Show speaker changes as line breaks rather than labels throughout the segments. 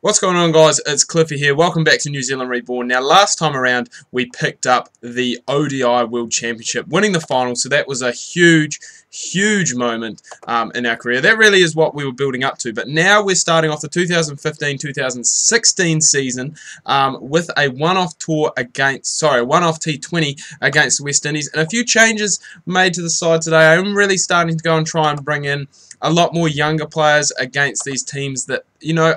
What's going on, guys? It's Cliffy here. Welcome back to New Zealand Reborn. Now, last time around, we picked up the ODI World Championship, winning the final, so that was a huge moment in our career. That really is what we were building up to, but now we're starting off the 2015-2016 season with a one-off T20 against the West Indies, and a few changes made to the side today. I'm really starting to go and try and bring in a lot more younger players against these teams that,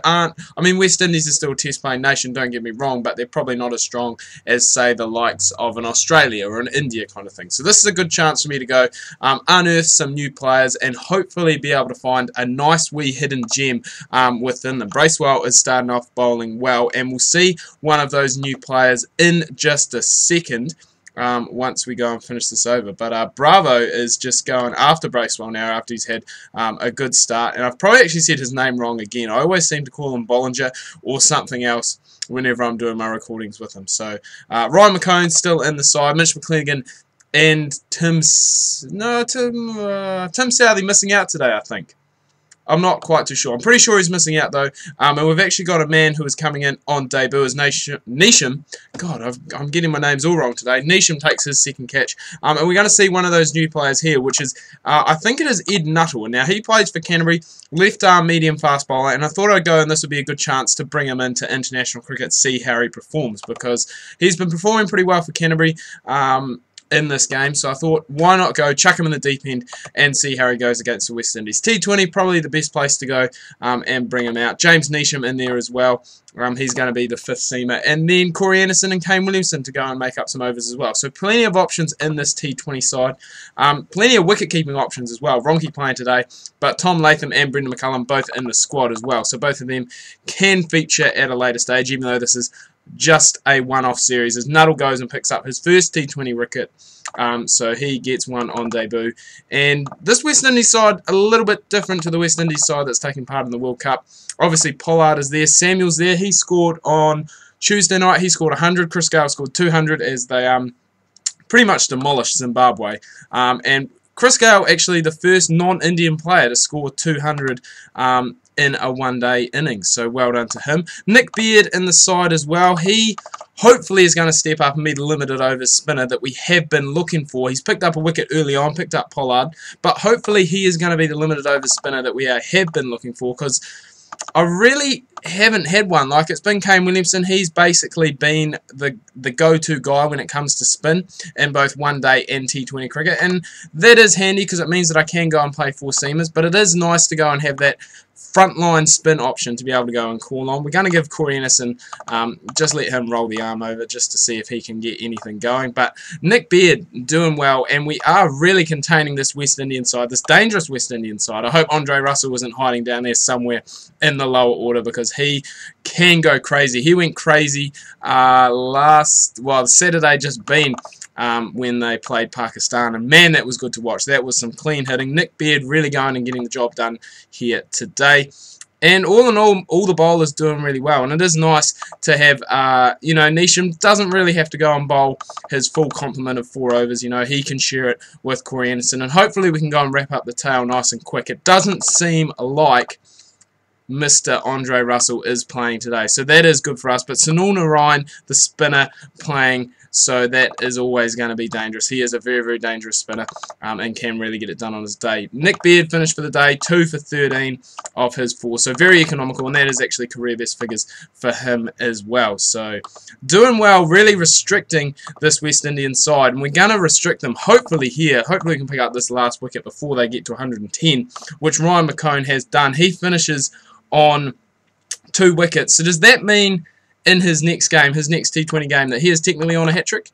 aren't... I mean, West Indies is still a test-playing nation, don't get me wrong, but they're probably not as strong as, say, the likes of an Australia or an India kind of thing. So this is a good chance for me to go unearth some new players and hopefully be able to find a nice wee hidden gem within them. Bracewell is starting off bowling well, and we'll see one of those new players in just a second. Once we go and finish this over. But Bravo is just going after Bracewell now after he's had a good start. And I've probably actually said his name wrong again. I always seem to call him Bollinger or something else whenever I'm doing my recordings with him. So Ryan McCone's still in the side. Mitch McClenaghan and Tim Southey missing out today, I think. I'm not quite too sure. I'm pretty sure he's missing out though. And we've actually got a man who is coming in on debut as Neesham. God, I'm getting my names all wrong today. Neesham takes his second catch. And we're going to see one of those new players here, which is, I think it is Ed Nuttall. Now, he plays for Canterbury, left arm medium fast bowler, and I thought I'd go and this would be a good chance to bring him into international cricket, see how he performs, because he's been performing pretty well for Canterbury in this game, so I thought, why not go, chuck him in the deep end and see how he goes against the West Indies. T20, probably the best place to go and bring him out. James Neesham in there as well. He's going to be the fifth seamer. And then Corey Anderson and Kane Williamson to go and make up some overs as well. So plenty of options in this T20 side. Plenty of wicket-keeping options as well. Ronke playing today, but Tom Latham and Brendan McCullum both in the squad as well. So both of them can feature at a later stage, even though this is just a one-off series, as Nuttall goes and picks up his first T20 wicket, so he gets one on debut. And this West Indies side, a little bit different to the West Indies side that's taking part in the World Cup. Obviously Pollard is there, Samuel's there, he scored on Tuesday night, he scored 100, Chris Gale scored 200 as they pretty much demolished Zimbabwe. And Chris Gale, actually the first non-Indian player to score 200 in a one-day innings, so well done to him. Nick Beard in the side as well. He hopefully is going to step up and be the limited overs spinner that we have been looking for. He's picked up a wicket early on, picked up Pollard, but hopefully he is going to be the limited overs spinner that we have been looking for, because I really haven't had one. Like, it's been Kane Williamson. He's basically been the go-to guy when it comes to spin in both one-day and T20 cricket, and that is handy because it means that I can go and play four seamers, but it is nice to go and have that frontline spin option to be able to go and call on. We're going to give Corey Anderson, just let him roll the arm over just to see if he can get anything going. But Nick Beard doing well, and we are really containing this West Indian side, this dangerous West Indian side. I hope Andre Russell wasn't hiding down there somewhere in the lower order, because he can go crazy. He went crazy Saturday just been, when they played Pakistan, and man, that was good to watch. That was some clean hitting. Nick Beard really going and getting the job done here today. And all in all the bowlers doing really well, and it is nice to have, Neesham doesn't really have to go and bowl his full complement of 4 overs. He can share it with Corey Anderson, and hopefully we can go and wrap up the tail nice and quick. It doesn't seem like Mr. Andre Russell is playing today, so that is good for us. But Sunil Narayan, the spinner, playing, so that is always going to be dangerous. He is a very, very dangerous spinner and can really get it done on his day. Nick Beard finished for the day, 2 for 13 of his 4, so very economical, and that is actually career best figures for him as well. So doing well, really restricting this West Indian side, and we're going to restrict them hopefully here. Hopefully we can pick up this last wicket before they get to 110, which Ryan McCone has done. He finishes on 2 wickets. So does that mean in his next game, his next T20 game, that he is technically on a hat-trick?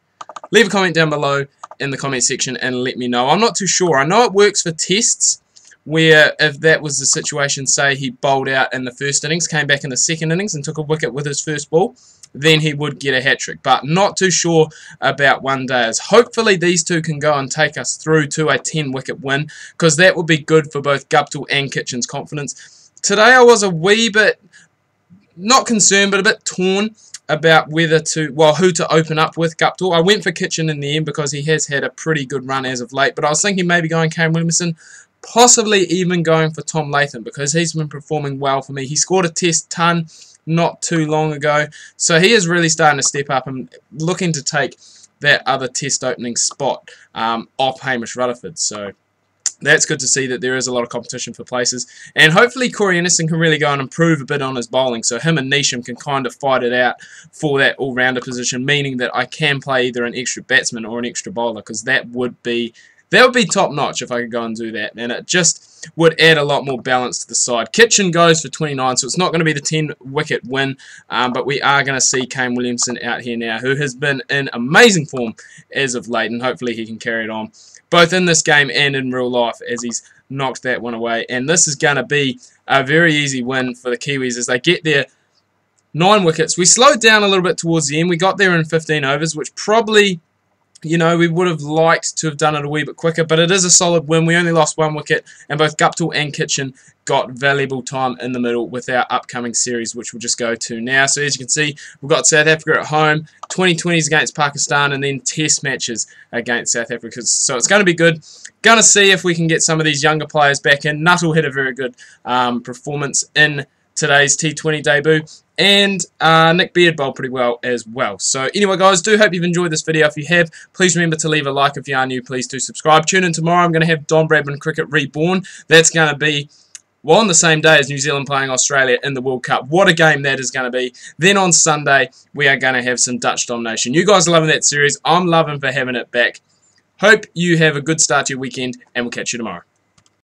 Leave a comment down below in the comment section and let me know. I'm not too sure. I know it works for tests, where if that was the situation, say he bowled out in the first innings, came back in the second innings and took a wicket with his first ball, then he would get a hat-trick. But not too sure about one-dayers. Hopefully these two can go and take us through to a 10-wicket win, because that would be good for both Guptill and Kitchen's confidence. Today I was a wee bit, not concerned, but a bit torn about whether to, who to open up with Guptill. I went for Kitchen in the end because he has had a pretty good run as of late, but I was thinking maybe going Kane Williamson, possibly even going for Tom Latham, because he's been performing well for me. He scored a test ton not too long ago. So he is really starting to step up and looking to take that other test opening spot off Hamish Rutherford. So that's good to see that there is a lot of competition for places. And hopefully Corey Anderson can really go and improve a bit on his bowling. So him and Neesham can kind of fight it out for that all-rounder position, meaning that I can play either an extra batsman or an extra bowler, because that would be top-notch if I could go and do that. And it just would add a lot more balance to the side. Kitchen goes for 29, so it's not going to be the 10-wicket win, but we are going to see Kane Williamson out here now, who has been in amazing form as of late, and hopefully he can carry it on, both in this game and in real life, as he's knocked that one away. And this is going to be a very easy win for the Kiwis as they get their 9 wickets. We slowed down a little bit towards the end. We got there in 15 overs, which probably, you know, we would have liked to have done it a wee bit quicker, but it is a solid win. We only lost 1 wicket, and both Guptill and Kitchen got valuable time in the middle with our upcoming series, which we'll just go to now. So as you can see, we've got South Africa at home, 2020s against Pakistan, and then test matches against South Africa. So it's going to be good. Going to see if we can get some of these younger players back in. Nuttall had a very good performance in today's T20 debut, and Nick Beard bowled pretty well as well. So anyway, guys, do hope you've enjoyed this video. If you have, please remember to leave a like. If you are new, please do subscribe. Tune in tomorrow. I'm going to have Don Bradman Cricket Reborn. That's going to be, well, on the same day as New Zealand playing Australia in the World Cup. What a game that is going to be. Then on Sunday, we are going to have some Dutch domination. You guys are loving that series. I'm loving for having it back. Hope you have a good start to your weekend, and we'll catch you tomorrow.